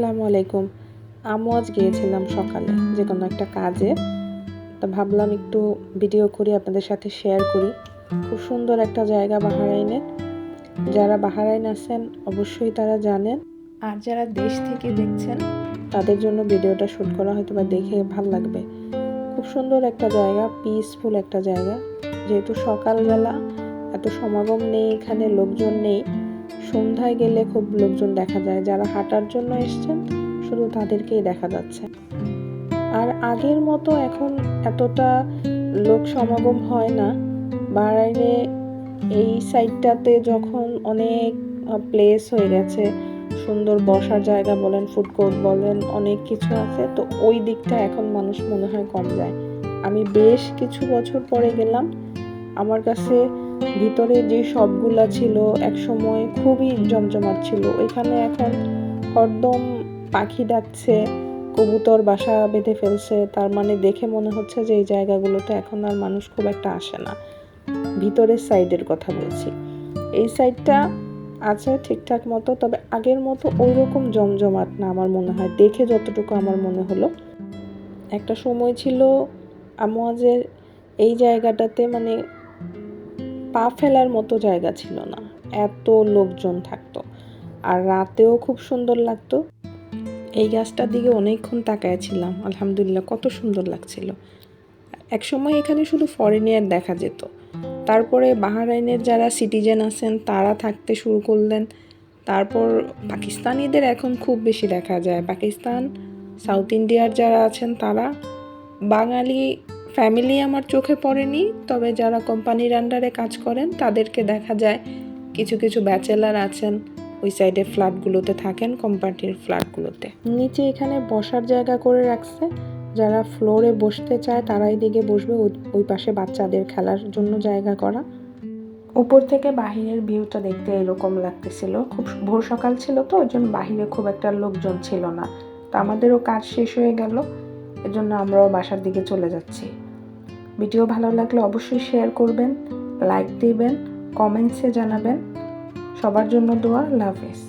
আসসালামু আলাইকুম। আম্মু আজ গিয়েছিলাম সকালে যে কোনো একটা কাজে, তো ভাবলাম একটু ভিডিও করি আপনাদের সাথে শেয়ার করি। খুব সুন্দর একটা জায়গা বাহরাইনের। যারা বাহরাইন আছেন অবশ্যই তারা জানেন, আর যারা দেশ থেকে দেখছেন তাদের জন্য ভিডিওটা শ্যুট করা, হয়তো বা দেখে ভালো লাগবে। খুব সুন্দর একটা জায়গা, পিসফুল একটা জায়গা। যেহেতু সকালবেলা এত সমাগম নেই, এখানে লোকজন নেই, সন্ধ্যায় গেলে খুব লোকজন দেখা যায়। যারা হাঁটার জন্য এসছেন শুধু তাদেরকেই দেখা যাচ্ছে। আর আগের মতো এখন এতটা লোক সমাগম হয় না বাহরাইনে। এই সাইডটাতে যখন অনেক প্লেস হয়ে গেছে, সুন্দর বসার জায়গা বলেন, ফুড কোর্ট বলেন, অনেক কিছু আছে, তো ওই দিকটা এখন মানুষ মনে হয় কম যায়। আমি বেশ কিছু বছর পরে গেলাম, আমার কাছে ভিতরে যে শপগুলা ছিল একসময় খুবই জমজমাট ছিল, ওইখানে এখন হরদম পাখি ডাকছে, কবুতর বাসা বেঁধে ফেলছে। তার মানে দেখে মনে হচ্ছে যে এই জায়গাগুলোতে এখন আর মানুষ খুব একটা আসে না। ভিতরের সাইডের কথা বলছি। এই সাইডটা আছে ঠিকঠাক মতো, তবে আগের মতো ওইরকম জমজমাট না আমার মনে হয়, দেখে যতটুকু আমার মনে হলো। একটা সময় ছিল আমাদের এই জায়গাটাতে মানে পা ফেলার মতো জায়গা ছিল না, এত লোকজন থাকতো। আর রাতেও খুব সুন্দর লাগতো। এই গাছটার দিকে অনেকক্ষণ তাকায় ছিলাম, আলহামদুলিল্লাহ কত সুন্দর লাগছিল। একসময় এখানে শুধু ফরেনিয়ার দেখা যেত, তারপরে বাহরাইনের যারা সিটিজেন আছেন তারা থাকতে শুরু করলেন। তারপর পাকিস্তানিদের এখন খুব বেশি দেখা যায়। পাকিস্তান, সাউথ ইন্ডিয়ার যারা আছেন তারা, বাঙালি ফ্যামিলি আমার চোখে পড়েনি, তবে যারা কোম্পানির আন্ডারে কাজ করেন তাদেরকে দেখা যায়। কিছু কিছু ব্যাচেলার আছেন ওই সাইডে ফ্ল্যাটগুলোতে থাকেন, কোম্পানির ফ্ল্যাটগুলোতে। নিচে এখানে বসার জায়গা করে রাখছে, যারা ফ্লোরে বসতে চায় তারাই দিকে বসবে। ওই পাশে বাচ্চাদের খেলার জন্য জায়গা করা। উপর থেকে বাহিরের ভিউটা দেখতে এরকম লাগতেছিল। খুব ভোর সকাল ছিল তো, ওই জন্য বাহিরে খুব একটা লোকজন ছিল না। তো আমাদেরও কাজ শেষ হয়ে গেল, এজন্য আমরাও বাসার দিকে চলে যাচ্ছি। ভিডিও ভালো লাগলে অবশ্যই শেয়ার করবেন, লাইক দিবেন, কমেন্টসে জানাবেন। সবার জন্য দোয়া। আল্লাহ হাফেজ।